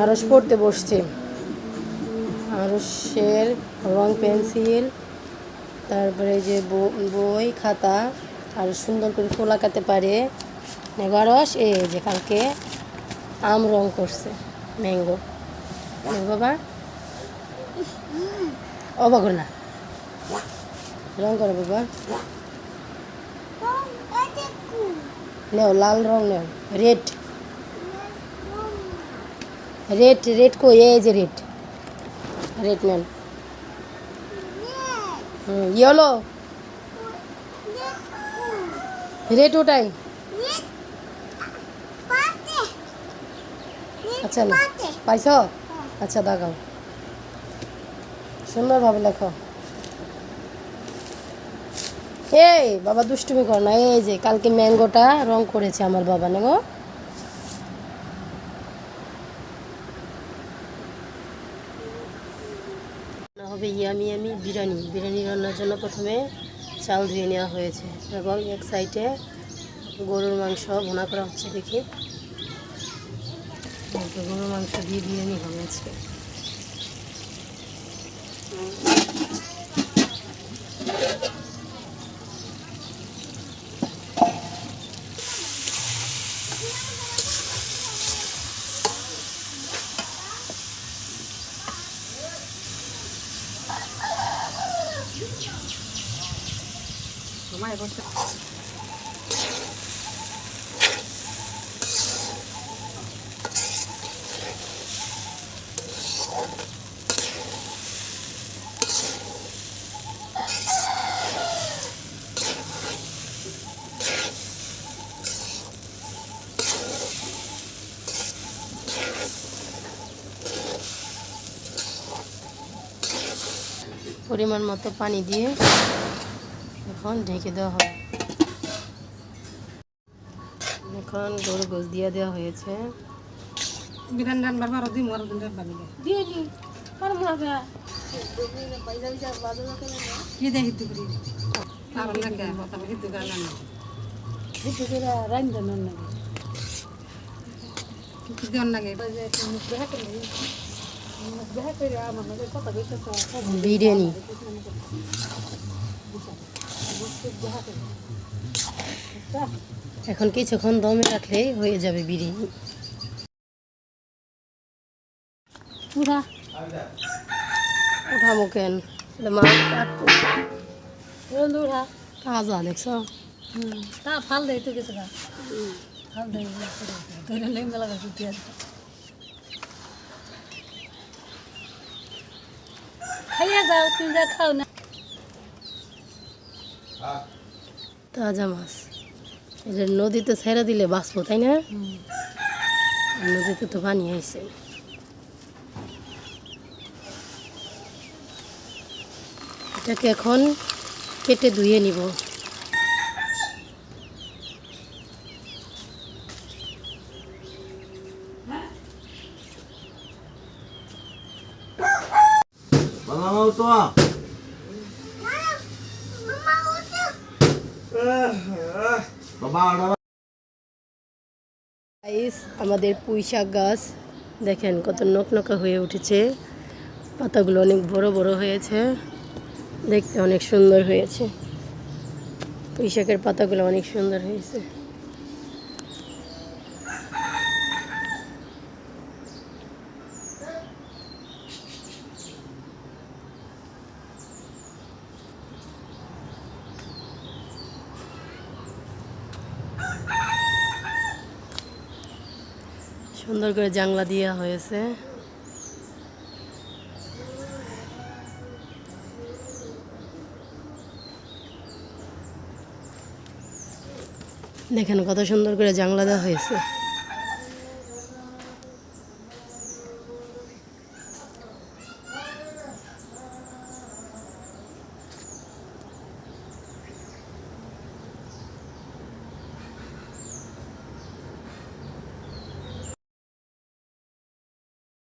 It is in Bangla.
আরস পড়তে বসছে। আরসের রং পেন্সিল, তারপরে যে বই খাতা, আর সুন্দর করে ফুল আঁকাতে পারে। আরস এই যে কালকে আম রং করছে, ম্যাঙ্গো। বাবা অবাক না, রং করে বাবা। নেও লাল রং, নেও রেড, রেড রেড কই, এই যে রেড, রেড নেন। ইয়েলো, রেড ওটাই। আচ্ছা না পাইছ, আচ্ছা দেখাও, সুন্দরভাবে লেখো। এই বাবা দুষ্টুমি কর না, এই যে কালকে ম্যাঙ্গোটা রং করেছে আমার বাবা, নেগো। হবে ইয়ামি ইয়ামি বিরিয়ানি। বিরিয়ানি রান্নার জন্য প্রথমে চাল ধুয়ে নেওয়া হয়েছে এবং এক সাইডে গরুর মাংস ভুনা করা হচ্ছে। দেখি গরুর মাংস দিয়ে বিরিয়ানি হবে আজকে। পরিমাণ মতো পানি দিয়ে এখন ঢেকে দেওয়া হবে। এখন গরু গোশ দিয়ে দেওয়া হয়েছে। বিরিয়ানি এখন কিছুক্ষণ দমে রাখলেই হয়ে যাবে বিরিয়ানি। উঠামো কেন, তাজা দেখছ, তা ফাল দেয় তো কিছু না, ফাল দেয় মেলা খাইয়া যাও, তুমি যা খাও না। তাজা মাছ এটা নদীতে ছেড়ে দিলে বাঁচবো, তাই না? নদীতে তো পানি আইছে। এটাকে এখন কেটে ধুয়ে নিব। আমাদের পুঁই শাক গাছ দেখেন কত নকনকা হয়ে উঠেছে, পাতাগুলো অনেক বড় বড় হয়েছে, দেখতে অনেক সুন্দর হয়েছে। পুঁই শাকের পাতাগুলো অনেক সুন্দর হয়েছে। সুন্দর করে জানলা দেওয়া হয়েছে। দেখেন কত সুন্দর করে জানলা দেওয়া হয়েছে।